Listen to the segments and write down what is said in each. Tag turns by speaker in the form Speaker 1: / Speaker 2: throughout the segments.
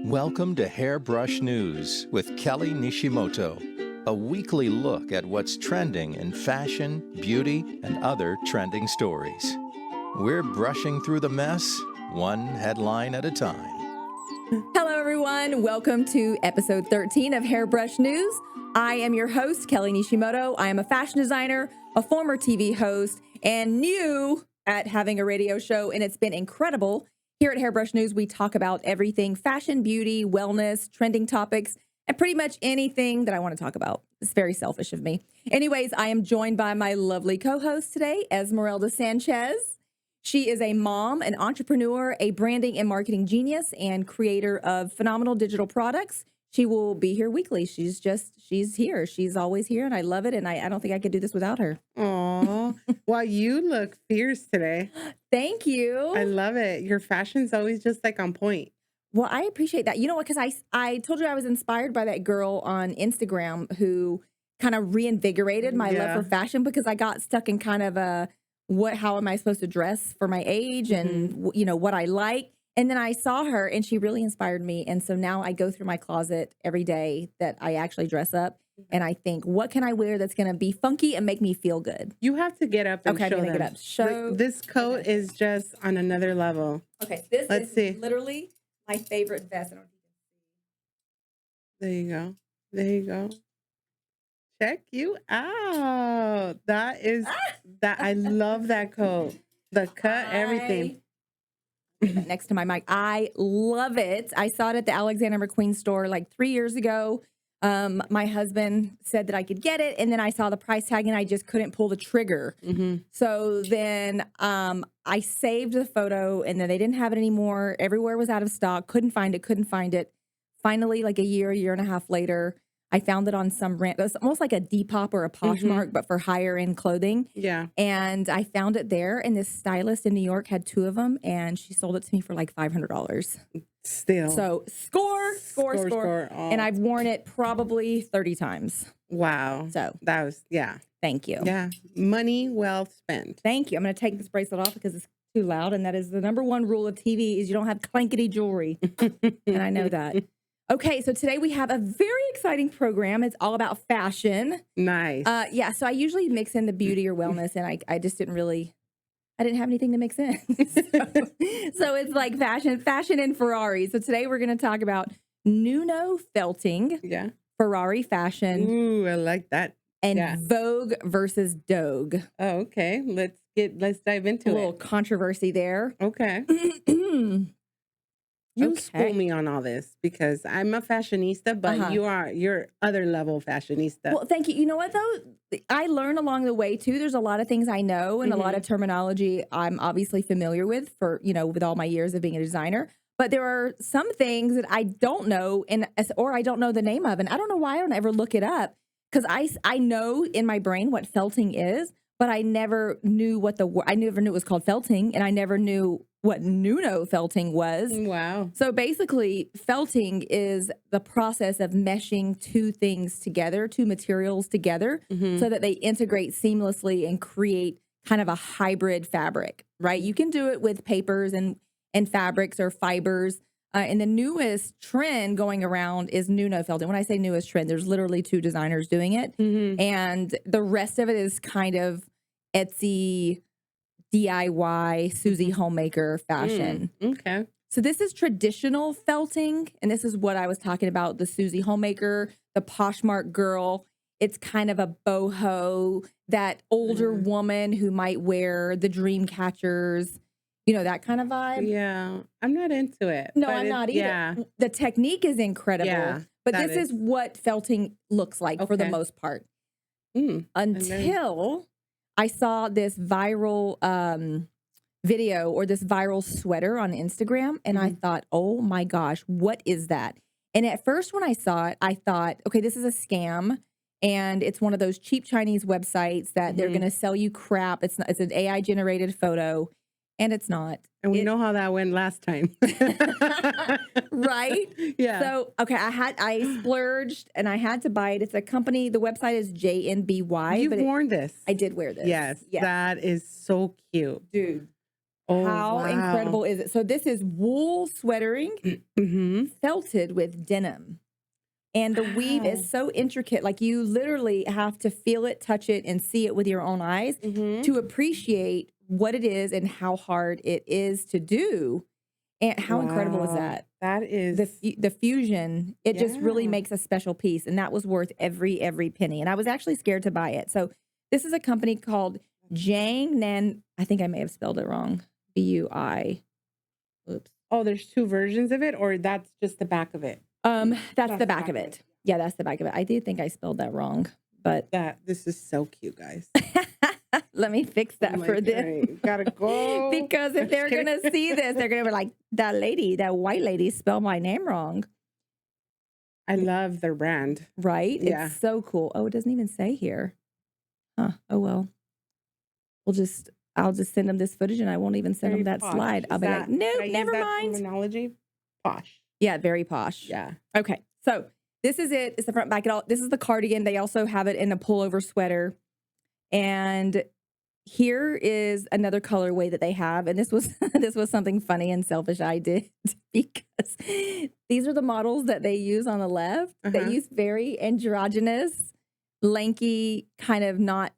Speaker 1: Welcome to Hairbrush News with Kelly Nishimoto, a weekly look at what's trending in fashion, beauty, and other trending stories. We're brushing through the mess, one headline at a time.
Speaker 2: Hello, everyone. Welcome to episode 13 of Hairbrush News. I am your host, Kelly Nishimoto. I am a fashion designer, a former TV host, and new at having a radio show, and it's been incredible. Here at Hairbrush News, we talk about everything fashion, beauty, wellness, trending topics, and pretty much anything that I want to talk about. It's very selfish of me. Anyways, I am joined by my lovely co-host today, Esmeralda Sanchez. She is a mom, an entrepreneur, a branding and marketing genius, and creator of phenomenal digital products. She will be here weekly. She's here. She's always here, and I love it, and I don't think I could do this without her.
Speaker 3: Aw, well, you look fierce today.
Speaker 2: Thank you.
Speaker 3: I love it. Your fashion's always just like on point.
Speaker 2: Well, I appreciate that. You know what? Because I told you I was inspired by that girl on Instagram who kind of reinvigorated my love for fashion, because I got stuck in kind of how am I supposed to dress for my age and, you know, what I like. And then I saw her and she really inspired me. And so now I go through my closet every day that I actually dress up. And I think, what can I wear that's going to be funky and make me feel good?
Speaker 3: You have to get up and show
Speaker 2: I'm going to
Speaker 3: them.
Speaker 2: get up. Show.
Speaker 3: This coat is just on another level.
Speaker 2: Okay. This is literally my favorite vest. I don't know if you can see.
Speaker 3: There you go. There you go. Check you out. That is that. I love that coat. The cut, everything.
Speaker 2: Next to my mic. I love it. I saw it at the Alexander McQueen store like 3 years ago. My husband said that I could get it, and then I saw the price tag and I just couldn't pull the trigger. So then I saved the photo, and then they didn't have it anymore. Everywhere was out of stock. Couldn't find it. Finally, like a year and a half later, I found it on some rant. It's almost like a Depop or a Poshmark, but for higher end clothing.
Speaker 3: Yeah.
Speaker 2: And I found it there, and this stylist in New York had 2 of them, and she sold it to me for like $500.
Speaker 3: Still.
Speaker 2: So score.
Speaker 3: Oh.
Speaker 2: And I've worn it probably 30 times.
Speaker 3: Wow.
Speaker 2: So
Speaker 3: that was,
Speaker 2: thank you.
Speaker 3: Yeah. Money well spent.
Speaker 2: Thank you. I'm going to take this bracelet off because it's too loud. And that is the number one rule of TV is you don't have clankety jewelry. And I know that. Okay, so today we have a very exciting program. It's all about fashion.
Speaker 3: Nice.
Speaker 2: So I usually mix in the beauty or wellness, and I just didn't have anything to mix in. so it's like fashion and Ferrari. So today we're going to talk about Nuno felting, Ferrari fashion.
Speaker 3: Ooh, I like that.
Speaker 2: And Vogue versus Dogue.
Speaker 3: Oh, okay. Let's dive into it.
Speaker 2: A little controversy there.
Speaker 3: Okay. You school me on all this because I'm a fashionista, but you're other level fashionista.
Speaker 2: Well, thank you. You know what though? I learn along the way too. There's a lot of things I know and a lot of terminology I'm obviously familiar with with all my years of being a designer. But there are some things that I don't know or I don't know the name of, and I don't know why I don't ever look it up, because I know in my brain what felting is, but I never knew I never knew it was called felting, and I never knew what Nuno felting was.
Speaker 3: Wow.
Speaker 2: So basically, felting is the process of meshing two materials together so that they integrate seamlessly and create kind of a hybrid fabric, right? You can do it with papers and fabrics or fibers. And the newest trend going around is Nuno felting. When I say newest trend, there's literally 2 designers doing it. And the rest of it is kind of Etsy, DIY, Susie Homemaker fashion.
Speaker 3: Okay.
Speaker 2: So this is traditional felting, and this is what I was talking about, the Susie Homemaker, the Poshmark girl. It's kind of a boho, that older woman who might wear the dream catchers, that kind of vibe.
Speaker 3: Yeah. I'm not into it.
Speaker 2: No, I'm not either. Yeah. The technique is incredible, but this is what felting looks like for the most part. Until I saw this viral video or this viral sweater on Instagram, and I thought, oh my gosh, what is that? And at first when I saw it, I thought, okay, this is a scam, and it's one of those cheap Chinese websites that they're going to sell you crap. It's an AI generated photo, and it's not.
Speaker 3: And we know how that went last time.
Speaker 2: Right?
Speaker 3: Yeah.
Speaker 2: So, okay, I splurged and I had to buy it. It's a company. The website is JNBY.
Speaker 3: You've worn this.
Speaker 2: I did wear this.
Speaker 3: Yes. That is so cute.
Speaker 2: Dude.
Speaker 3: Oh,
Speaker 2: How
Speaker 3: wow.
Speaker 2: incredible is it? So this is wool sweatering felted with denim. And the weave
Speaker 3: Wow.
Speaker 2: is so intricate. Like you literally have to feel it, touch it, and see it with your own eyes to appreciate what it is and how hard it is to do. And how incredible is
Speaker 3: Wow.
Speaker 2: that?
Speaker 3: That is
Speaker 2: The fusion, it just really
Speaker 3: Yeah.
Speaker 2: makes a special piece. And that was worth every penny. And I was actually scared to buy it. So this is a company called Jang Nan. I think I may have spelled it wrong. B-U-I. Oops.
Speaker 3: Oh, there's two versions of it, or that's just the back of it?
Speaker 2: That's the back of it. Yeah, that's the back of it. I do think I spelled that wrong, but
Speaker 3: This is so cute, guys.
Speaker 2: let me fix that
Speaker 3: I'm
Speaker 2: for
Speaker 3: like,
Speaker 2: them.
Speaker 3: "Alright, gotta go."
Speaker 2: Because if
Speaker 3: I'm
Speaker 2: they're
Speaker 3: just
Speaker 2: gonna
Speaker 3: kidding.
Speaker 2: see this, they're gonna be like, that white lady spelled my name wrong.
Speaker 3: I love their brand.
Speaker 2: Right?
Speaker 3: Yeah.
Speaker 2: It's so cool. Oh, it doesn't even say here. Huh. Oh well. I'll just send them this footage and I won't even send
Speaker 3: Very
Speaker 2: them that
Speaker 3: posh.
Speaker 2: slide. I'll
Speaker 3: Is
Speaker 2: be
Speaker 3: that-
Speaker 2: like,
Speaker 3: can I
Speaker 2: nope,
Speaker 3: use
Speaker 2: never
Speaker 3: that
Speaker 2: mind.
Speaker 3: terminology? Posh.
Speaker 2: Yeah, very posh.
Speaker 3: Yeah.
Speaker 2: Okay. So this is it. It's the front back. This is the cardigan. They also have it in a pullover sweater. And here is another colorway that they have. And this was this was something funny and selfish I did because these are the models that they use on the left.
Speaker 3: Uh-huh.
Speaker 2: They use very androgynous, lanky, kind of not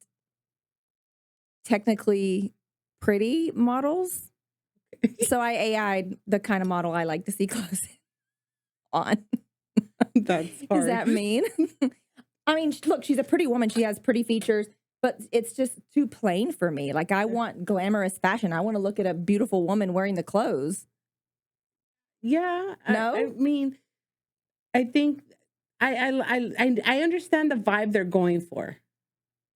Speaker 2: technically pretty models. So I AI'd the kind of model I like to see close on.
Speaker 3: That's hard.
Speaker 2: Does that mean? I mean, look, she's a pretty woman. She has pretty features, but it's just too plain for me. Like I want glamorous fashion. I want to look at a beautiful woman wearing the clothes.
Speaker 3: Yeah.
Speaker 2: No?
Speaker 3: I mean, I think I understand the vibe they're going for,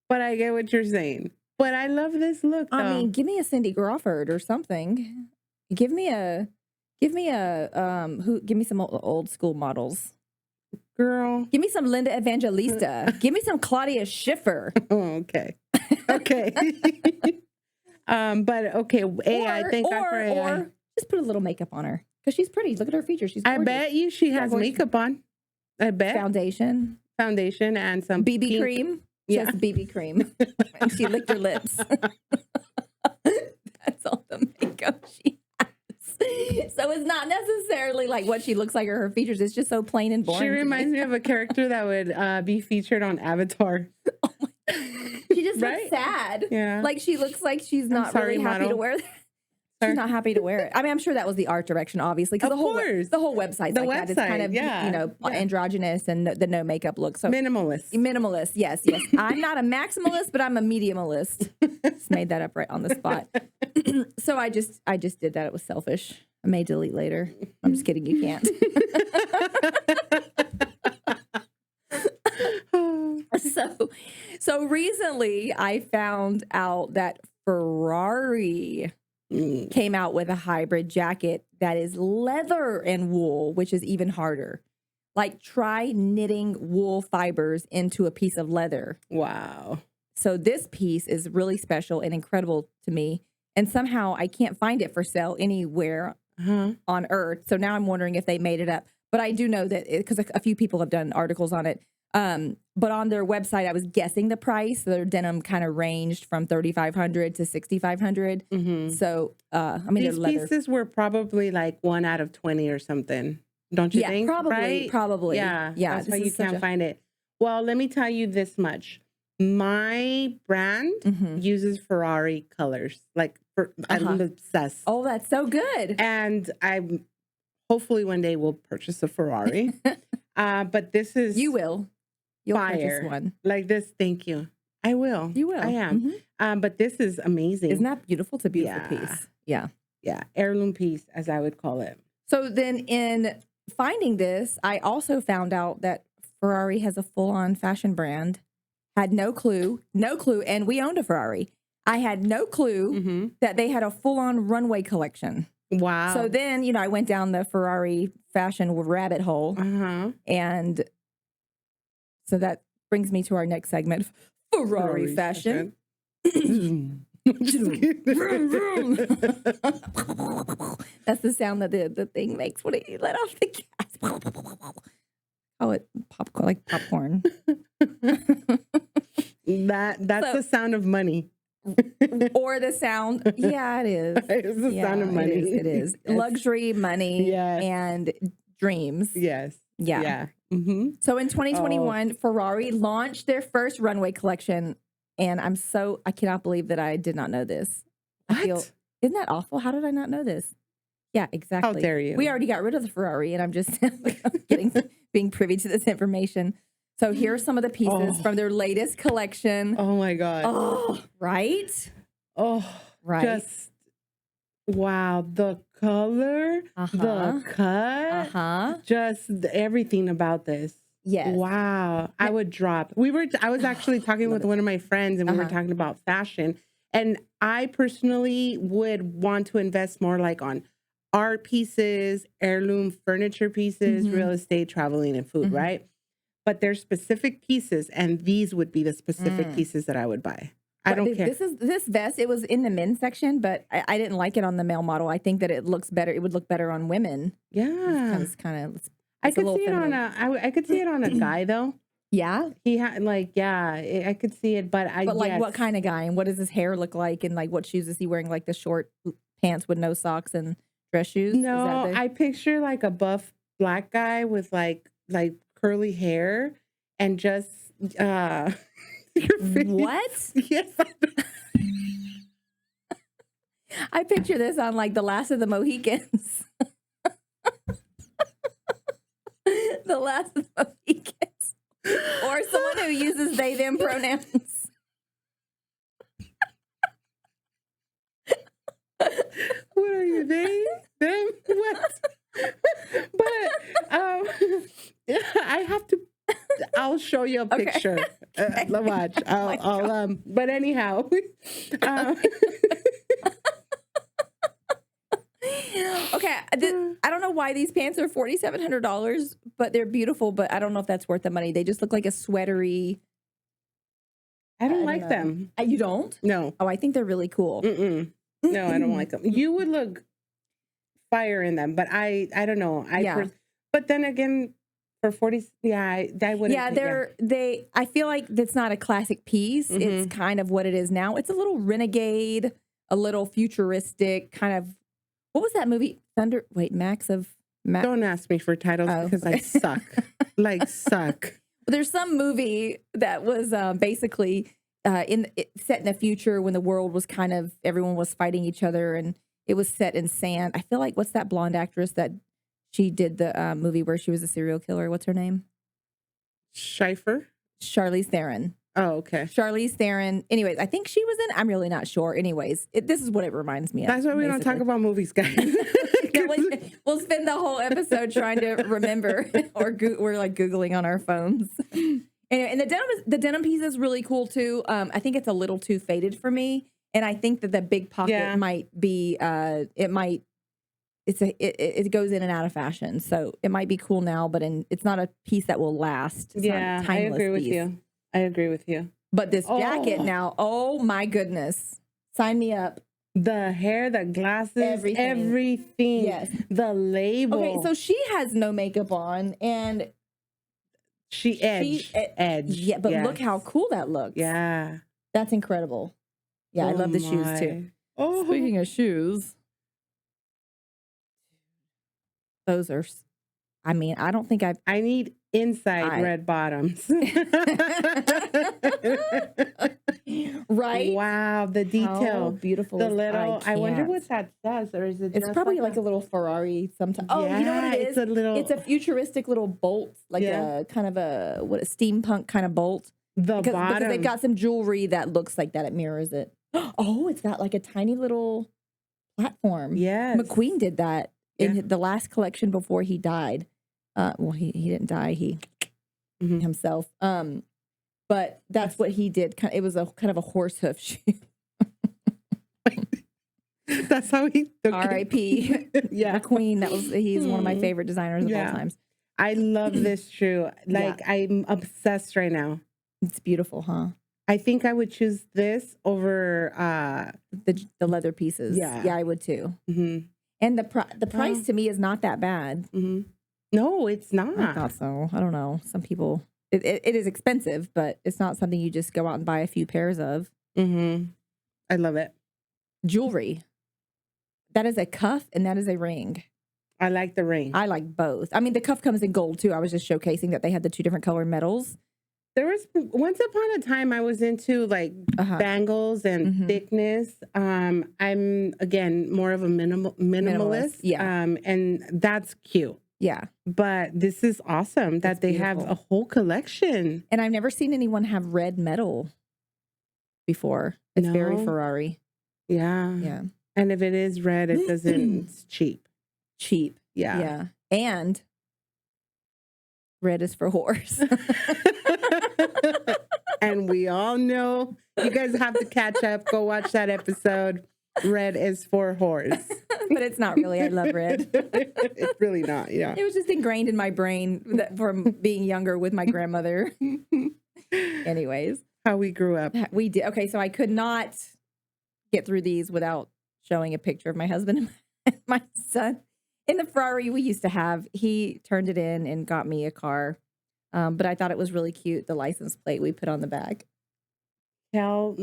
Speaker 3: but I get what you're saying. But I love this look, though.
Speaker 2: I mean, give me a Cindy Crawford or something. Give me some old school models.
Speaker 3: Girl.
Speaker 2: Give me some Linda Evangelista. Give me some Claudia Schiffer.
Speaker 3: Oh, okay. Okay. But okay, AI, thank God for AI.
Speaker 2: Or just put a little makeup on her because she's pretty. Look at her features. She's gorgeous.
Speaker 3: I bet you she has
Speaker 2: gorgeous.
Speaker 3: makeup on. I bet.
Speaker 2: Foundation,
Speaker 3: Foundation and some
Speaker 2: BB
Speaker 3: pink-
Speaker 2: cream.
Speaker 3: Yeah.
Speaker 2: Just BB cream. And she licked her lips. That's all the makeup she has. So it's not necessarily like what she looks like or her features. It's just so plain and boring.
Speaker 3: She
Speaker 2: to me.
Speaker 3: reminds me of a character that would be featured on Avatar.
Speaker 2: She just
Speaker 3: Right?
Speaker 2: looks sad.
Speaker 3: Yeah.
Speaker 2: Like she looks like she's not
Speaker 3: sorry,
Speaker 2: really happy
Speaker 3: model.
Speaker 2: to wear that.
Speaker 3: Sorry.
Speaker 2: She's not happy to wear it. I mean, I'm sure that was the art direction, obviously, because
Speaker 3: Of course.
Speaker 2: the whole website,
Speaker 3: The
Speaker 2: like that. It's kind
Speaker 3: website,
Speaker 2: of
Speaker 3: yeah, yeah.
Speaker 2: androgynous and the no makeup look. So
Speaker 3: Minimalist.
Speaker 2: minimalist, yes. I'm not a maximalist, but I'm a mediumalist. Just made that up right on the spot. So I just did that. It was selfish. I may delete later. I'm just kidding. You can't. So recently I found out that Ferrari came out with a hybrid jacket that is leather and wool, which is even harder. Like try knitting wool fibers into a piece of leather.
Speaker 3: Wow.
Speaker 2: So this piece is really special and incredible to me. And somehow I can't find it for sale anywhere on earth. So now I'm wondering if they made it up. But I do know that because a few people have done articles on it. But on their website, I was guessing the price. Their denim kind of ranged from $3,500 to $6,500. So, I mean,
Speaker 3: These pieces were probably like 1 out of 20 or something. Don't you think?
Speaker 2: Probably.
Speaker 3: Yeah.
Speaker 2: Yeah.
Speaker 3: That's why you can't find it. Well, let me tell you this much. My brand uses Ferrari colors. Like, I'm obsessed.
Speaker 2: Oh, that's so good.
Speaker 3: And I hopefully one day will purchase a Ferrari. But this is
Speaker 2: You will. You'll
Speaker 3: fire.
Speaker 2: purchase one.
Speaker 3: Like this. Thank you. I will.
Speaker 2: You will.
Speaker 3: I am. But this is amazing.
Speaker 2: Isn't that beautiful? It's a beautiful
Speaker 3: Yeah.
Speaker 2: piece. Yeah.
Speaker 3: Yeah. Heirloom piece, as I would call it.
Speaker 2: So then in finding this, I also found out that Ferrari has a full-on fashion brand. Had no clue. And we owned a Ferrari. I had no clue that they had a full-on runway collection.
Speaker 3: Wow.
Speaker 2: So then, I went down the Ferrari fashion rabbit hole. And so that brings me to our next segment, Ferrari fashion. Vroom, vroom. That's the sound that the thing makes when it let off the gas. Oh, it popcorn, like popcorn.
Speaker 3: That's
Speaker 2: So-
Speaker 3: the sound of money.
Speaker 2: or the sound. Yeah, it is.
Speaker 3: It's the sound of money.
Speaker 2: It is.
Speaker 3: Yes.
Speaker 2: Luxury, money,
Speaker 3: Yes.
Speaker 2: and dreams.
Speaker 3: Yes.
Speaker 2: Yeah.
Speaker 3: Yeah. Mm-hmm.
Speaker 2: So in 2021, Ferrari launched their first runway collection. And I cannot believe that I did not know this.
Speaker 3: What?
Speaker 2: Isn't that awful? How did I not know this? Yeah, exactly.
Speaker 3: How dare you?
Speaker 2: We already got rid of the Ferrari, and I'm just being privy to this information. So here are some of the pieces from their latest collection.
Speaker 3: Oh my God.
Speaker 2: Oh, right?
Speaker 3: Oh,
Speaker 2: Right.
Speaker 3: Just wow. The color, the cut, just everything about this.
Speaker 2: Yes.
Speaker 3: Wow. I would drop. I was actually talking with one of my friends, and we were talking about fashion. And I personally would want to invest more like on art pieces, heirloom furniture pieces, real estate, traveling, and food, right? But there's specific pieces, and these would be the specific pieces that I would buy. I don't care.
Speaker 2: This vest, it was in the men's section, but I didn't like it on the male model. I think that it looks better. It would look better on women.
Speaker 3: Yeah.
Speaker 2: It's kind of
Speaker 3: I could see it on I could see it on a guy though.
Speaker 2: Yeah.
Speaker 3: He had I could see it, but
Speaker 2: like what kind of guy, and what does his hair look like, and like what shoes is he wearing? Like the short pants with no socks and dress shoes?
Speaker 3: No, I picture like a buff black guy with like curly hair and just your face.
Speaker 2: What?
Speaker 3: Yes.
Speaker 2: I picture this on like The Last of the Mohicans. The Last of the Mohicans. Or someone who uses they, them pronouns.
Speaker 3: What are you, they? Them? What? But I have to. I'll show you a picture.
Speaker 2: Okay.
Speaker 3: Watch. I'll but anyhow.
Speaker 2: Okay, I don't know why these pants are $4,700, but they're beautiful. But I don't know if that's worth the money. They just look like a sweatery.
Speaker 3: I don't like them.
Speaker 2: You don't?
Speaker 3: No.
Speaker 2: Oh, I think they're really cool.
Speaker 3: Mm-mm. No, I don't like them. You would look fire in them, but I don't know. But then again, for 40, I wouldn't.
Speaker 2: Yeah, I feel like that's not a classic piece. It's kind of what it is now. It's a little renegade, a little futuristic kind of. What was that movie? Max of Max.
Speaker 3: Don't ask me for titles because I suck. Suck.
Speaker 2: There's some movie that was basically set in the future when the world was kind of everyone was fighting each other, and it was set in sand. I feel like what's that blonde actress that she did the movie where she was a serial killer? What's her name?
Speaker 3: Scheifer?
Speaker 2: Charlize Theron. Oh,
Speaker 3: okay.
Speaker 2: Charlize Theron. Anyways, I think she was in. I'm really not sure. Anyways, this is what it reminds me of.
Speaker 3: That's why we don't talk about movies, guys.
Speaker 2: We'll spend the whole episode trying to remember, or we're like Googling on our phones. Anyway, and the denim piece is really cool too. I think it's a little too faded for me, and I think that the big pocket might be. It goes in and out of fashion, so it might be cool now, but it's not a piece that will last. It's not a timeless
Speaker 3: I agree with
Speaker 2: piece.
Speaker 3: you. I agree with you.
Speaker 2: But this jacket now, oh my goodness. Sign me up.
Speaker 3: The hair, the glasses, everything.
Speaker 2: Yes.
Speaker 3: The label.
Speaker 2: Okay, so she has no makeup on, and
Speaker 3: she edged.
Speaker 2: Yeah, but look how cool that looks.
Speaker 3: Yeah.
Speaker 2: That's incredible. Yeah, I love the shoes too.
Speaker 3: Oh.
Speaker 2: Speaking of shoes, those are, I mean, I don't think I need
Speaker 3: inside red bottoms.
Speaker 2: Right?
Speaker 3: Wow, the detail.
Speaker 2: How beautiful.
Speaker 3: The little, I wonder what that says, or is it
Speaker 2: it's probably like a little Ferrari sometimes. Oh,
Speaker 3: yeah,
Speaker 2: you know what it is? It's a futuristic little bolt, like a kind of a steampunk kind of bolt. Because they've got some jewelry that looks like that. It mirrors it. Oh, it's got like a tiny little platform.
Speaker 3: Yes.
Speaker 2: McQueen did that in the last collection before he died. Well, he didn't die. He himself. But that's what he did. It was a kind of a horse hoof shoe.
Speaker 3: That's how he.
Speaker 2: R.I.P. Yeah, McQueen. He's one of my favorite designers of all times.
Speaker 3: I love this shoe. I'm obsessed right now.
Speaker 2: It's beautiful, huh?
Speaker 3: I think I would choose this over
Speaker 2: the leather pieces. Yeah, I would too. And the price to me is not that bad.
Speaker 3: No, it's not.
Speaker 2: I thought so. I don't know. Some people, it is expensive, but it's not something you just go out and buy a few pairs of.
Speaker 3: I love it.
Speaker 2: Jewelry. That is a cuff and that is a ring.
Speaker 3: I like the ring.
Speaker 2: I like both. I mean, the cuff comes in gold too. I was just showcasing that they had the 2 different color metals.
Speaker 3: There was once upon a time I was into like bangles and thickness. I'm again more of a minimalist.
Speaker 2: Yeah.
Speaker 3: And that's cute.
Speaker 2: Yeah.
Speaker 3: But this is awesome that they have a whole collection.
Speaker 2: And I've never seen anyone have red metal before. It's very Ferrari.
Speaker 3: Yeah.
Speaker 2: Yeah.
Speaker 3: And if it is red, it doesn't, it's cheap.
Speaker 2: Cheap.
Speaker 3: Yeah.
Speaker 2: Yeah. And red is for horse.
Speaker 3: And we all know, you guys have to catch up. Go watch that episode. Red is for horse.
Speaker 2: But it's not really. I love red.
Speaker 3: It's really not. Yeah.
Speaker 2: It was just ingrained in my brain from being younger with my grandmother. Anyways.
Speaker 3: How we grew up.
Speaker 2: We did. Okay. So I could not get through these without showing a picture of my husband and my son. In the Ferrari we used to have, he turned it in and got me a car. But I thought it was really cute, the license plate we put on the back.
Speaker 3: Oh,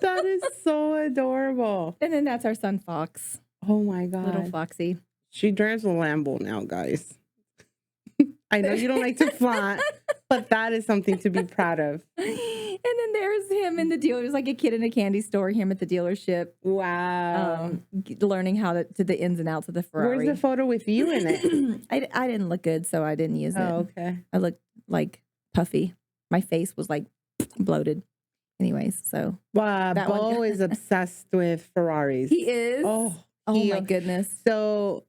Speaker 3: that is so adorable.
Speaker 2: And then that's our son, Fox.
Speaker 3: Oh, my God.
Speaker 2: Little Foxy.
Speaker 3: She drives a Lambo now, guys. I know you don't like to flaunt, but that is something to be proud of.
Speaker 2: And then there's him in the dealer. It was like a kid in a candy store, him at the dealership.
Speaker 3: Wow.
Speaker 2: Learning how to the ins and outs of the Ferrari.
Speaker 3: Where's the photo with you in it?
Speaker 2: I didn't look good, so I didn't use it.
Speaker 3: Oh, okay.
Speaker 2: I looked like puffy. My face was like bloated. Anyways, so.
Speaker 3: Bo is obsessed with Ferraris.
Speaker 2: He is? Oh my goodness.
Speaker 3: So,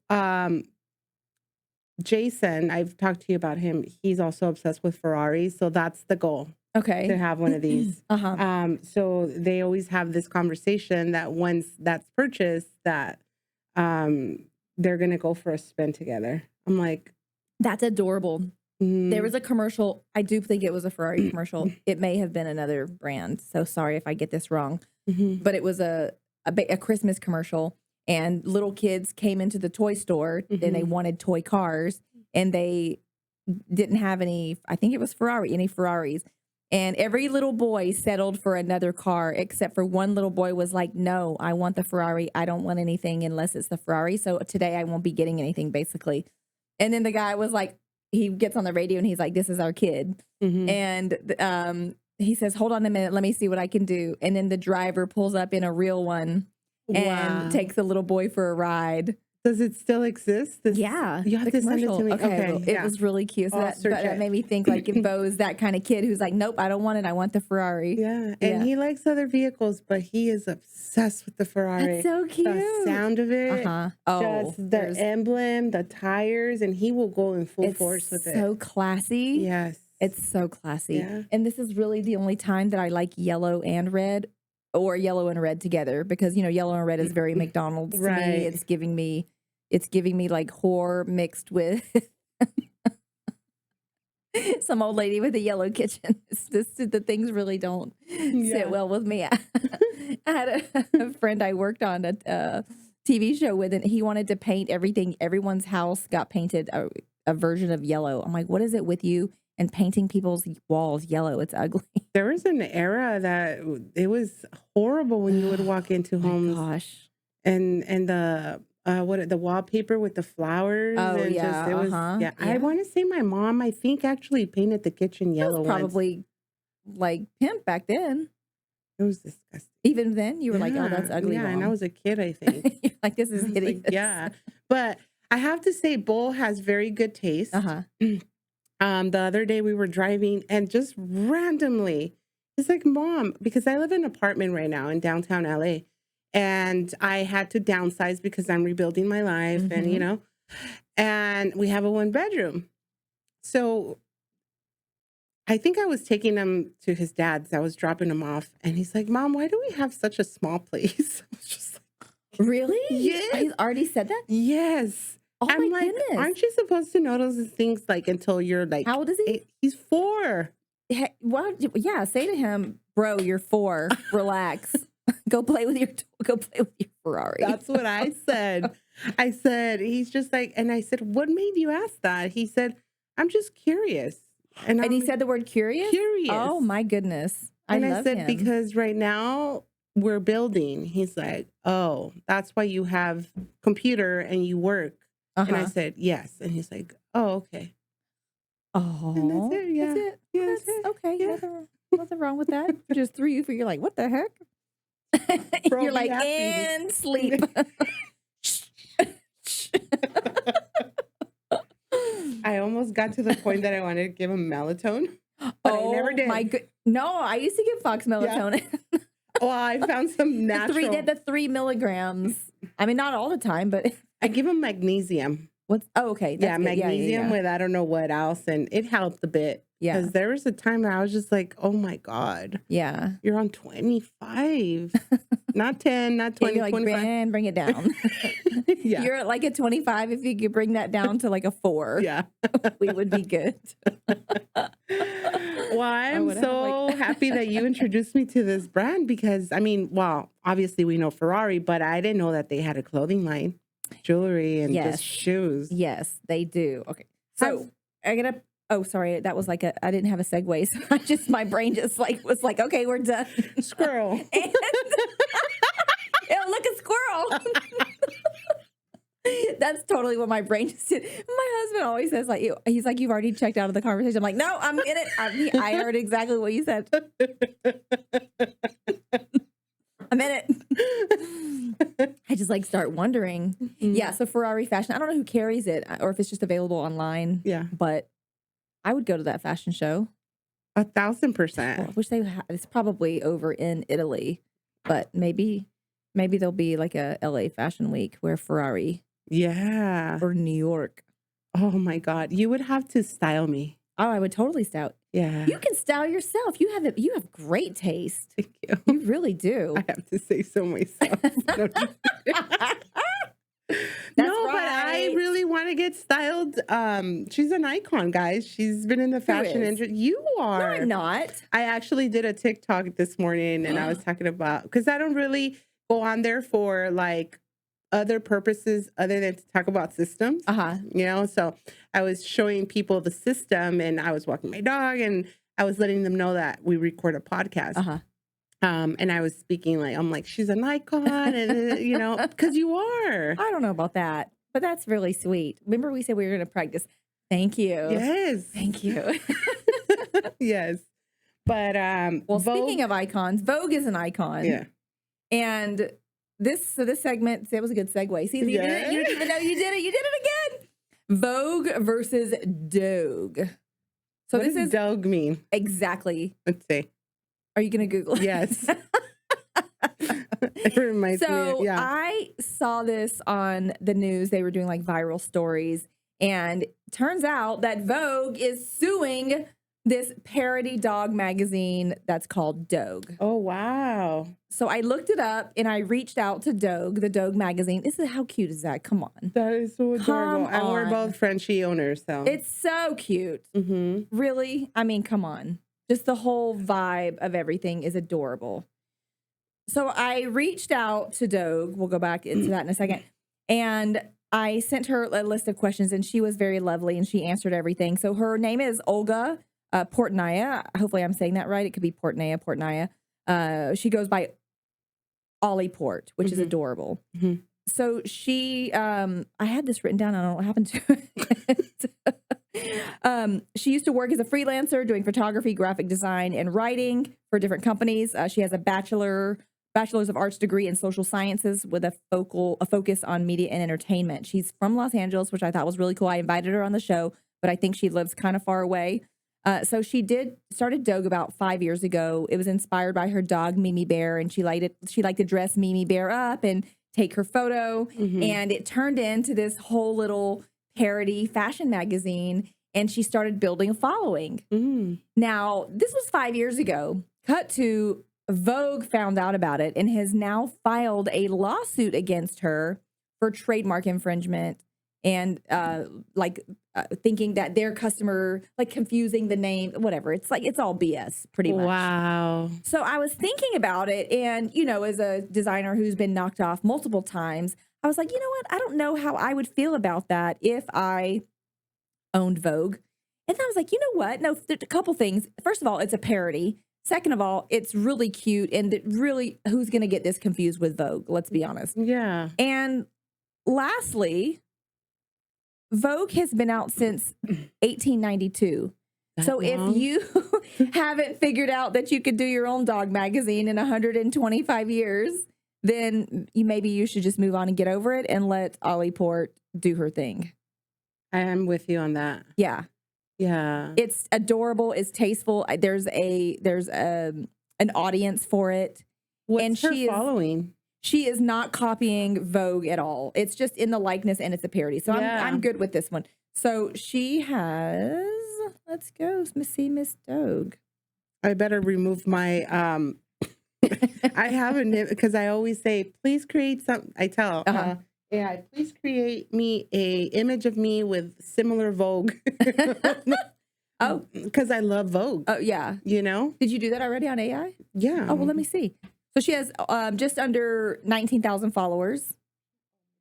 Speaker 3: Jason, I've talked to you about him. He's also obsessed with Ferraris. So that's the goal.
Speaker 2: Okay.
Speaker 3: To have one of these. So they always have this conversation that once that's purchased, that they're going to go for a spin together. I'm like,
Speaker 2: that's adorable. There was a commercial. I do think it was a Ferrari commercial. It may have been another brand. So sorry if I get this wrong. But it was a Christmas commercial. And little kids came into the toy store and they wanted toy cars. And they didn't have any, I think it was any Ferraris. And every little boy settled for another car, except for one little boy was like, no, I want the Ferrari. I don't want anything unless it's the Ferrari. So today I won't be getting anything, basically. And then the guy was like, he gets on the radio and he's like, this is our kid. And he says, hold on a minute. Let me see what I can do. And then the driver pulls up in a real one and takes the little boy for a ride.
Speaker 3: Does it still exist?
Speaker 2: Yeah.
Speaker 3: You have to send it to me.
Speaker 2: Okay. It was really cute. So that made me think like if Bo is that kind of kid who's like, nope, I don't want it. I want the Ferrari.
Speaker 3: Yeah. And he likes other vehicles, but he is obsessed with the Ferrari.
Speaker 2: That's so cute.
Speaker 3: The sound of it. Just the emblem, the tires, and he will go in full force with it.
Speaker 2: So classy.
Speaker 3: Yes.
Speaker 2: It's so classy.
Speaker 3: Yeah.
Speaker 2: And this is really the only time that I like yellow and red, or yellow and red together, because yellow and red is very McDonald's to me. It's giving me like horror mixed with some old lady with a yellow kitchen. The things really don't sit well with me. I had a friend I worked on a TV show with, and he wanted to paint everything. Everyone's house got painted a version of yellow. I'm like, what is it with you and painting people's walls yellow? It's ugly.
Speaker 3: There was an era that it was horrible when you would walk into homes.
Speaker 2: Gosh.
Speaker 3: And the the wallpaper with the flowers.
Speaker 2: Oh,
Speaker 3: and
Speaker 2: yeah.
Speaker 3: Just, it was, I want to say my mom, I think, actually painted the kitchen yellow.
Speaker 2: It was probably like pimp back then.
Speaker 3: It was disgusting.
Speaker 2: Even then, you were like, "Oh, that's ugly."
Speaker 3: Yeah,
Speaker 2: Mom.
Speaker 3: and I was a kid, I think.
Speaker 2: You're like, this is hideous.
Speaker 3: Like, yeah, but I have to say, Bull has very good taste. The other day we were driving, and just randomly, he's like, "Mom," because I live in an apartment right now in downtown LA, and I had to downsize because I'm rebuilding my life, and and we have a 1-bedroom, so. I think I was taking him to his dad's. I was dropping him off. And he's like, "Mom, why do we have such a small place?" I was just like,
Speaker 2: really?
Speaker 3: Yes.
Speaker 2: He already said that?
Speaker 3: Yes.
Speaker 2: Oh,
Speaker 3: I'm
Speaker 2: my
Speaker 3: like,
Speaker 2: goodness.
Speaker 3: aren't you supposed to know those things like until you're like...
Speaker 2: How old is he?
Speaker 3: 8? He's 4.
Speaker 2: Well, yeah, say to him, bro, you're 4. Relax. Go play with your Ferrari.
Speaker 3: That's what I said. I said, he's just like, and I said, "What made you ask that?" He said, "I'm just curious." And
Speaker 2: he said the word curious?
Speaker 3: Curious.
Speaker 2: Oh, my goodness.
Speaker 3: And I
Speaker 2: love
Speaker 3: said,
Speaker 2: him.
Speaker 3: because right now we're building. He's like, oh, that's why you have computer and you work. And I said, yes. And he's like, oh, okay.
Speaker 2: Oh,
Speaker 3: And that's it. Yeah.
Speaker 2: that's it.
Speaker 3: Yeah,
Speaker 2: Well,
Speaker 3: that's it.
Speaker 2: okay.
Speaker 3: Yeah.
Speaker 2: Nothing wrong with that. Just threw you for, you're like, what the heck?
Speaker 3: Bro,
Speaker 2: You're
Speaker 3: be
Speaker 2: like,
Speaker 3: happy.
Speaker 2: and sleep.
Speaker 3: I almost got to the point that I wanted to give him melatonin, but I never did.
Speaker 2: No, I used to give Fox melatonin.
Speaker 3: Yeah. Well, I found some natural.
Speaker 2: the 3 milligrams. I mean, not all the time, but
Speaker 3: I give him magnesium.
Speaker 2: okay. That's
Speaker 3: Yeah,
Speaker 2: good.
Speaker 3: magnesium with I don't know what else, and it helped a bit.
Speaker 2: Yeah.
Speaker 3: Because there was a time that I was just like, oh my God.
Speaker 2: Yeah.
Speaker 3: You're on 25. Not 10, not 20,
Speaker 2: You're like,
Speaker 3: 25.
Speaker 2: man, bring it down.
Speaker 3: Yeah.
Speaker 2: You're at like a 25. If you could bring that down to like a 4,
Speaker 3: Yeah.
Speaker 2: we would be good.
Speaker 3: Well, I'm so happy that you introduced me to this brand because, I mean, well, obviously we know Ferrari, but I didn't know that they had a clothing line, jewelry, and just shoes.
Speaker 2: Yes, they do. Okay. So I gotta, oh, sorry. That was like I didn't have a segue. So my brain just was like, okay, we're done.
Speaker 3: Squirrel.
Speaker 2: And, look, a squirrel. That's totally what my brain just did. My husband always says, like, he's like, you've already checked out of the conversation. I'm like, no, I'm in it. I heard exactly what you said. I'm in it. I just like start wondering.
Speaker 3: Mm-hmm.
Speaker 2: Yeah, so Ferrari fashion. I don't know who carries it or if it's just available online.
Speaker 3: Yeah.
Speaker 2: But I would go to that fashion show.
Speaker 3: 1,000%.
Speaker 2: Well, I wish it's probably over in Italy, but maybe there'll be like a LA Fashion Week where Ferrari.
Speaker 3: Yeah.
Speaker 2: Or New York.
Speaker 3: Oh my God. You would have to style me.
Speaker 2: Oh, I would totally style.
Speaker 3: Yeah.
Speaker 2: You can style yourself. You have great taste.
Speaker 3: Thank you.
Speaker 2: You really do.
Speaker 3: I have to say so myself. No, but I really want to get styled. She's an icon, guys. She's been in the fashion industry. You are.
Speaker 2: No, I'm not.
Speaker 3: I actually did a TikTok this morning and I was talking about, because I don't really go on there for like other purposes other than to talk about systems. You know, so I was showing people the system and I was walking my dog and I was letting them know that we record a podcast. And I was speaking like, I'm like, she's an icon, and you know, because you are.
Speaker 2: I don't know about that, but that's really sweet. Remember we said we were going to practice. Thank you.
Speaker 3: Yes.
Speaker 2: Thank you.
Speaker 3: Yes. But
Speaker 2: well,
Speaker 3: Vogue,
Speaker 2: speaking of icons, Vogue is an icon.
Speaker 3: Yeah.
Speaker 2: And this segment, it was a good segue. See, you did it. You didn't even know you did it. You did it again. Vogue versus Dogue. So
Speaker 3: what
Speaker 2: this
Speaker 3: does Dogue mean?
Speaker 2: Exactly.
Speaker 3: Let's see.
Speaker 2: Are you going to Google it?
Speaker 3: Yes. It reminds me. Yeah.
Speaker 2: I saw this on the news. They were doing like viral stories. And turns out that Vogue is suing this parody dog magazine that's called Dogue.
Speaker 3: Oh, wow.
Speaker 2: So I looked it up and I reached out to Dogue, the Dogue magazine. How cute is that? Come on.
Speaker 3: That is so adorable.
Speaker 2: Come
Speaker 3: And we're
Speaker 2: on.
Speaker 3: both Frenchie owners, so.
Speaker 2: It's so cute.
Speaker 3: Mm-hmm.
Speaker 2: Really? I mean, come on. Just the whole vibe of everything is adorable. So I reached out to Dogue. We'll go back into that in a second. And I sent her a list of questions and she was very lovely and she answered everything. So her name is Olga Portnaya. Hopefully I'm saying that right. It could be Portnaya. She goes by Ollie Port, which is adorable.
Speaker 3: Mm-hmm.
Speaker 2: So she, I had this written down. I don't know what happened to it. She used to work as a freelancer doing photography, graphic design, and writing for different companies. She has a bachelor's of arts degree in social sciences with a focus on media and entertainment. She's from Los Angeles, which I thought was really cool. I invited her on the show, but I think she lives kind of far away. So she started Dogue about 5 years ago. It was inspired by her dog, Mimi Bear, and she liked to dress Mimi Bear up and take her photo.
Speaker 3: Mm-hmm.
Speaker 2: And it turned into this whole little parody fashion magazine. And she started building a following.
Speaker 3: Mm.
Speaker 2: Now, this was 5 years ago. Cut to Vogue found out about it and has now filed a lawsuit against her for trademark infringement and thinking that their customer, like confusing the name, whatever. It's like, it's all BS pretty much.
Speaker 3: Wow.
Speaker 2: So I was thinking about it. And, you know, as a designer who's been knocked off multiple times, I was like, you know what? I don't know how I would feel about that if I owned Vogue. And then I was like, you know what? No, there's a couple things. First of all, it's a parody. Second of all, it's really cute. And really, who's going to get this confused with Vogue? Let's be honest.
Speaker 3: Yeah.
Speaker 2: And lastly, Vogue has been out since 1892. So if you haven't figured out that you could do your own dog magazine in 125 years, then maybe you should just move on and get over it and let Ollie Port do her thing.
Speaker 3: I am with you on that.
Speaker 2: Yeah.
Speaker 3: Yeah.
Speaker 2: It's adorable. It's tasteful. There's an audience for it.
Speaker 3: What's her following?
Speaker 2: She is not copying Vogue at all. It's just in the likeness and it's a parody. So I'm good with this one. So she has, let's go, Miss Dogue.
Speaker 3: I better remove my, I have a name because I always say, please create some, I tell, yeah, please create me a image of me with similar Vogue.
Speaker 2: Oh.
Speaker 3: Because I love Vogue.
Speaker 2: Oh, yeah.
Speaker 3: You know?
Speaker 2: Did you do that already on AI?
Speaker 3: Yeah.
Speaker 2: Oh, well, let me see. So she has just under 19,000 followers.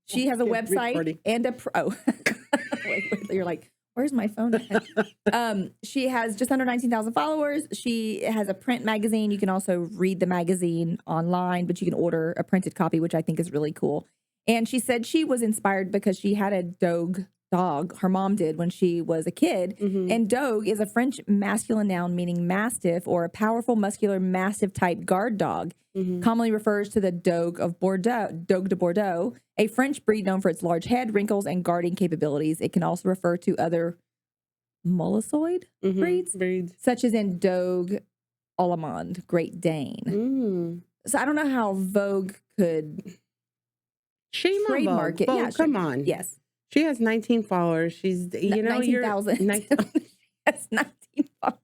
Speaker 2: She has a website and a wait, you're like, where's my phone? She has just under 19,000 followers. She has a print magazine. You can also read the magazine online, but you can order a printed copy, which I think is really cool. And she said she was inspired because she had a Dogue dog. Her mom did when she was a kid. Mm-hmm. And Dogue is a French masculine noun meaning mastiff or a powerful, muscular, mastiff type guard dog. Mm-hmm. Commonly refers to the Dogue of Bordeaux, Dogue de Bordeaux, a French breed known for its large head, wrinkles, and guarding capabilities. It can also refer to other molossoid breeds, such as in Dogue Allemande, Great Dane. Mm. So I don't know how Vogue could trademark it.
Speaker 3: Vogue,
Speaker 2: yeah,
Speaker 3: come on.
Speaker 2: Yes.
Speaker 3: She has 19 followers. She's,
Speaker 2: 19,000. That's 19 followers.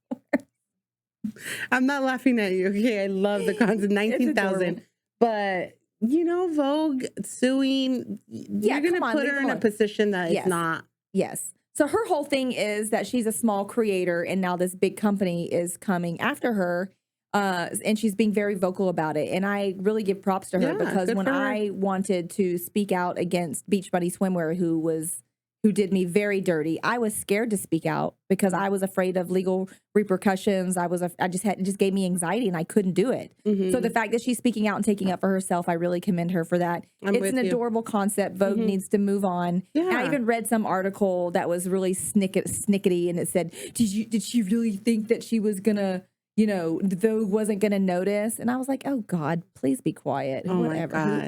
Speaker 3: I'm not laughing at you. Okay, I love the concept. 19,000. But, Vogue suing, you're going to put her in a position that is not.
Speaker 2: Yes. So her whole thing is that she's a small creator and now this big company is coming after her. And she's being very vocal about it. And I really give props to her because when I wanted to speak out against Beachbody Swimwear, who did me very dirty, I was scared to speak out because I was afraid of legal repercussions. It just gave me anxiety and I couldn't do it. Mm-hmm. So the fact that she's speaking out and taking up for herself, I really commend her for that. It's an adorable concept. Vogue needs to move on. Yeah. And I even read some article that was really snickety and it said, did she really think that she was gonna, Vogue wasn't going to notice? And I was like, oh, God, please be quiet.
Speaker 3: Oh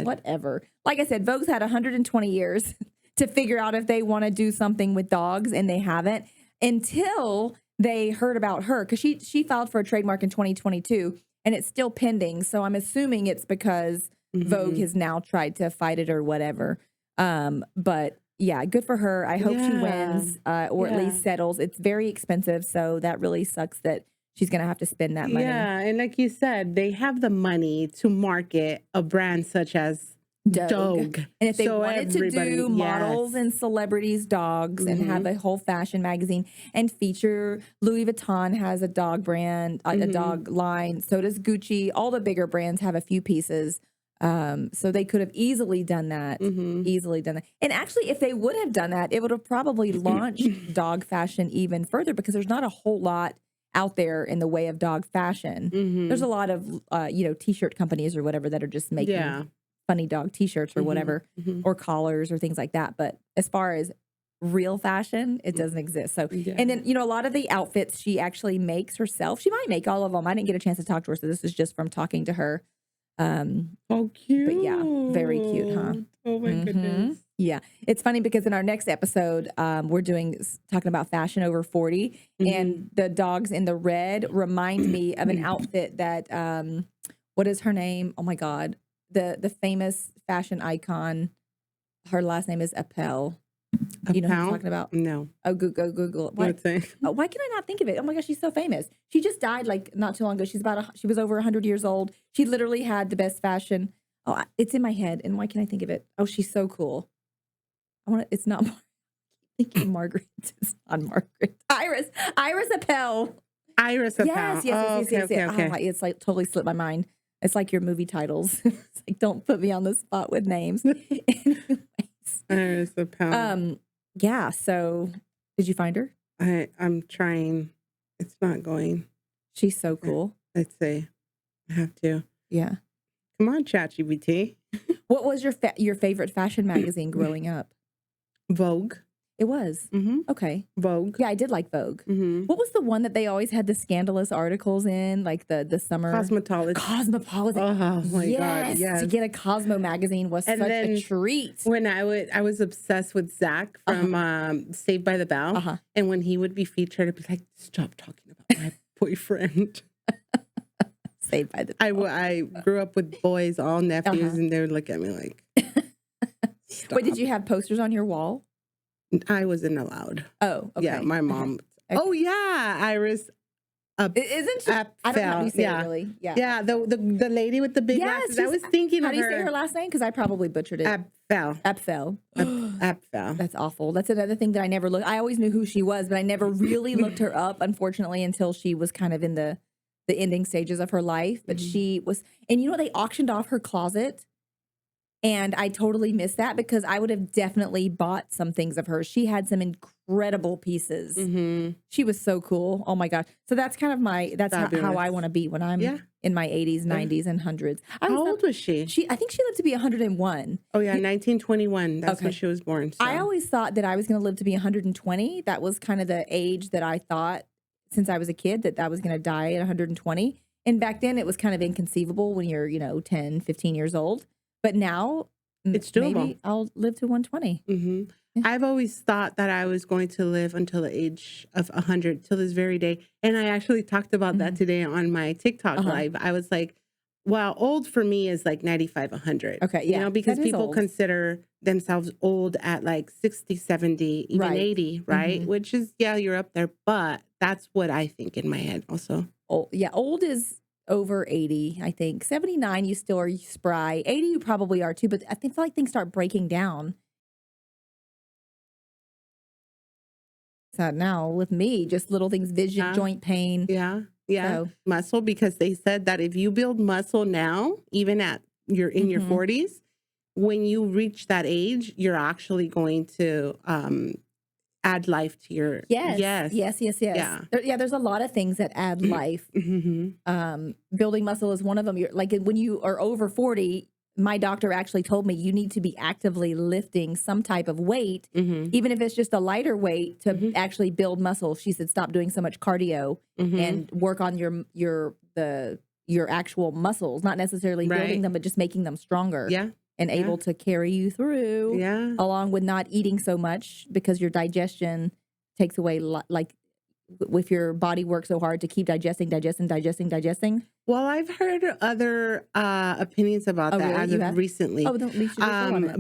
Speaker 2: Whatever. Like I said, Vogue's had 120 years to figure out if they want to do something with dogs, and they haven't until they heard about her. Because she filed for a trademark in 2022, and it's still pending. So I'm assuming it's because Vogue has now tried to fight it or whatever. But, yeah, good for her. I hope she wins or at least settles. It's very expensive, so that really sucks that she's going to have to spend that money.
Speaker 3: Yeah, and like you said, they have the money to market a brand such as Dogue.
Speaker 2: And if they wanted to do models and celebrities' dogs and have a whole fashion magazine and feature, Louis Vuitton has a dog brand, a dog line. So does Gucci. All the bigger brands have a few pieces. So they could have easily done that. And actually, if they would have done that, it would have probably launched dog fashion even further because there's not a whole lot out there in the way of dog fashion. There's a lot of, T-shirt companies or whatever that are just making funny dog T-shirts or whatever, or collars or things like that. But as far as real fashion, it doesn't exist. So, and then, a lot of the outfits she actually makes herself. She might make all of them. I didn't get a chance to talk to her. So this is just from talking to her.
Speaker 3: Oh, cute.
Speaker 2: But yeah, very cute, huh?
Speaker 3: Oh my goodness.
Speaker 2: Yeah. It's funny because in our next episode, we're talking about fashion over 40 and the dogs in the red remind me of an outfit that, what is her name? Oh my God. The famous fashion icon, her last name is Appel. You know who I'm talking about?
Speaker 3: No.
Speaker 2: Oh, Google. Why can I not think of it? Oh my gosh, she's so famous. She just died like not too long ago. She was over 100 years old. She literally had the best fashion. Oh, it's in my head. And why can't I think of it? Oh, she's so cool. It's not thinking Margaret. It's not Margaret. Iris Appel.
Speaker 3: Iris Appel.
Speaker 2: Yes.
Speaker 3: Okay.
Speaker 2: Oh, it's like totally slipped my mind. It's like your movie titles. It's like, don't put me on the spot with names. Anyways.
Speaker 3: Iris Appel.
Speaker 2: Yeah. So did you find her?
Speaker 3: I'm trying. It's not going.
Speaker 2: She's so cool.
Speaker 3: Let's see. I have to.
Speaker 2: Yeah.
Speaker 3: Come on, ChatGPT.
Speaker 2: What was your favorite fashion magazine growing up?
Speaker 3: Vogue.
Speaker 2: It was.
Speaker 3: Mm-hmm.
Speaker 2: Okay.
Speaker 3: Vogue.
Speaker 2: Yeah, I did like Vogue.
Speaker 3: Mm-hmm.
Speaker 2: What was the one that they always had the scandalous articles in, like the summer?
Speaker 3: Cosmetology.
Speaker 2: Cosmopolitan.
Speaker 3: Oh my God.
Speaker 2: Yes.
Speaker 3: Yes.
Speaker 2: To get a Cosmo magazine was
Speaker 3: And
Speaker 2: such
Speaker 3: then
Speaker 2: a treat.
Speaker 3: When I was obsessed with Zach from Saved by the Bell.
Speaker 2: Uh-huh.
Speaker 3: And when he would be featured, I'd be like, stop talking about my boyfriend.
Speaker 2: Saved by the Bell.
Speaker 3: I grew up with boys, all nephews, and they would look at me like, stop.
Speaker 2: Wait, did you have posters on your wall?
Speaker 3: I wasn't allowed.
Speaker 2: Oh, okay.
Speaker 3: Yeah, my mom.
Speaker 2: Okay.
Speaker 3: Oh, yeah. Iris.
Speaker 2: Isn't she? I don't know how you say it really. Yeah.
Speaker 3: Yeah, the lady with the big glasses. I was thinking
Speaker 2: how
Speaker 3: of
Speaker 2: do you
Speaker 3: her.
Speaker 2: say her last name? Because I probably butchered it.
Speaker 3: Apfel.
Speaker 2: Apfel.
Speaker 3: Apfel.
Speaker 2: That's awful. That's another thing that I never looked. I always knew who she was, but I never really looked her up, unfortunately, until she was kind of in the ending stages of her life. But she was, and you know, they auctioned off her closet. And I totally missed that because I would have definitely bought some things of hers. She had some incredible pieces.
Speaker 3: Mm-hmm.
Speaker 2: She was so cool. Oh my gosh. So that's kind of that's how I want to be when I'm in my 80s, 90s, and 100s.
Speaker 3: How old was she?
Speaker 2: I think she lived to be 101.
Speaker 3: Oh yeah, 1921. That's when she was born. So.
Speaker 2: I always thought that I was going to live to be 120. That was kind of the age that I thought since I was a kid that I was going to die at 120. And back then it was kind of inconceivable when you're, 10, 15 years old. But now,
Speaker 3: it's doable.
Speaker 2: Maybe I'll live to 120.
Speaker 3: Mm-hmm.
Speaker 2: Yeah.
Speaker 3: I've always thought that I was going to live until the age of 100, till this very day. And I actually talked about that today on my TikTok live. I was like, well, old for me is like 95, 100.
Speaker 2: Okay, yeah.
Speaker 3: Because people consider themselves old at like 60, 70, even 80, right? Mm-hmm. Which is, yeah, you're up there. But that's what I think in my head also.
Speaker 2: Oh, yeah, old is over 80, I think. 79, you still are spry. 80, you probably are too, but I feel like things start breaking down. So now with me, just little things, vision, joint pain.
Speaker 3: Yeah.
Speaker 2: So.
Speaker 3: Muscle, because they said that if you build muscle now, even at your 40s, when you reach that age, you're actually going to add life to your
Speaker 2: yes. Yeah. There's a lot of things that add life. Building muscle is one of them. You're like when you are over 40, my doctor actually told me you need to be actively lifting some type of weight, even if it's just a lighter weight, to actually build muscle. She said stop doing so much cardio and work on your actual muscles, not necessarily building them, but just making them stronger.
Speaker 3: Yeah.
Speaker 2: And able to carry you through, along with not eating so much because your digestion takes away, like if your body works so hard to keep digesting.
Speaker 3: Well, I've heard other opinions about that as of recently.
Speaker 2: Oh, don't leave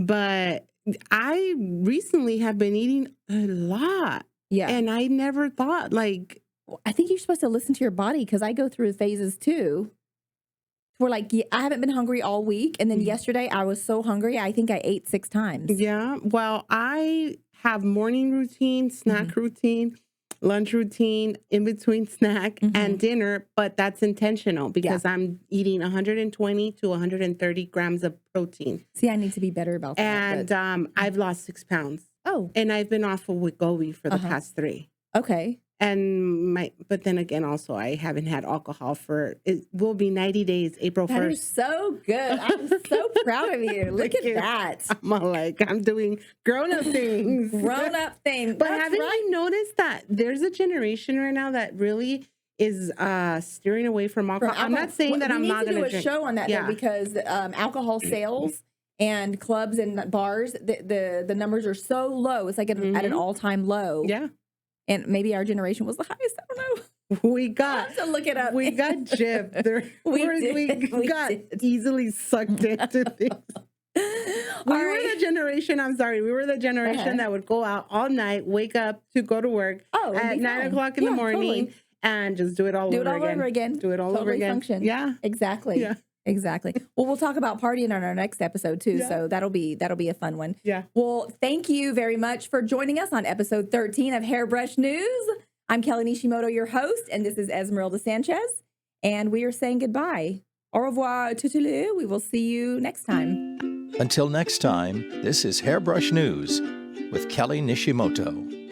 Speaker 3: but I recently have been eating a lot. Yeah. And I never thought I
Speaker 2: think you're supposed to listen to your body because I go through phases too. Where I haven't been hungry all week. And then yesterday I was so hungry. I think I ate 6 times.
Speaker 3: Yeah. Well, I have morning routine, snack routine, lunch routine, in between snack and dinner. But that's intentional because I'm eating 120 to 130 grams of protein.
Speaker 2: See, I need to be better about that.
Speaker 3: And I've lost 6 pounds.
Speaker 2: Oh.
Speaker 3: And I've been off of Wegovy for the past 3.
Speaker 2: Okay.
Speaker 3: And but then again, also, I haven't had alcohol it will be 90 days, April 1st.
Speaker 2: That is so good. I'm so proud of you. Look at that.
Speaker 3: I'm doing grown-up things.
Speaker 2: But
Speaker 3: haven't you noticed that there's a generation right now that really is steering away from alcohol? I'm not saying that I'm not going to drink.
Speaker 2: We need to do a show on that though, because alcohol sales and clubs and bars, the numbers are so low. It's like at an all-time low.
Speaker 3: Yeah.
Speaker 2: And maybe our generation was the highest. I don't know.
Speaker 3: We got
Speaker 2: to look it up.
Speaker 3: We got gypped. we got easily sucked into things. We were the generation. I'm sorry. We were the generation that would go out all night, wake up to go to work at 9 o'clock in the morning, and just do it all over again. Do it all over again.
Speaker 2: Function.
Speaker 3: Yeah.
Speaker 2: Exactly. Yeah. Exactly. Well, we'll talk about partying on our next episode too. Yeah. So that'll be a fun one.
Speaker 3: Yeah.
Speaker 2: Well, thank you very much for joining us on episode 13 of Hairbrush News. I'm Kelly Nishimoto, your host, and this is Esmeralda Sanchez. And we are saying goodbye. Au revoir, tutulu. We will see you next time.
Speaker 1: Until next time, this is Hairbrush News with Kelly Nishimoto.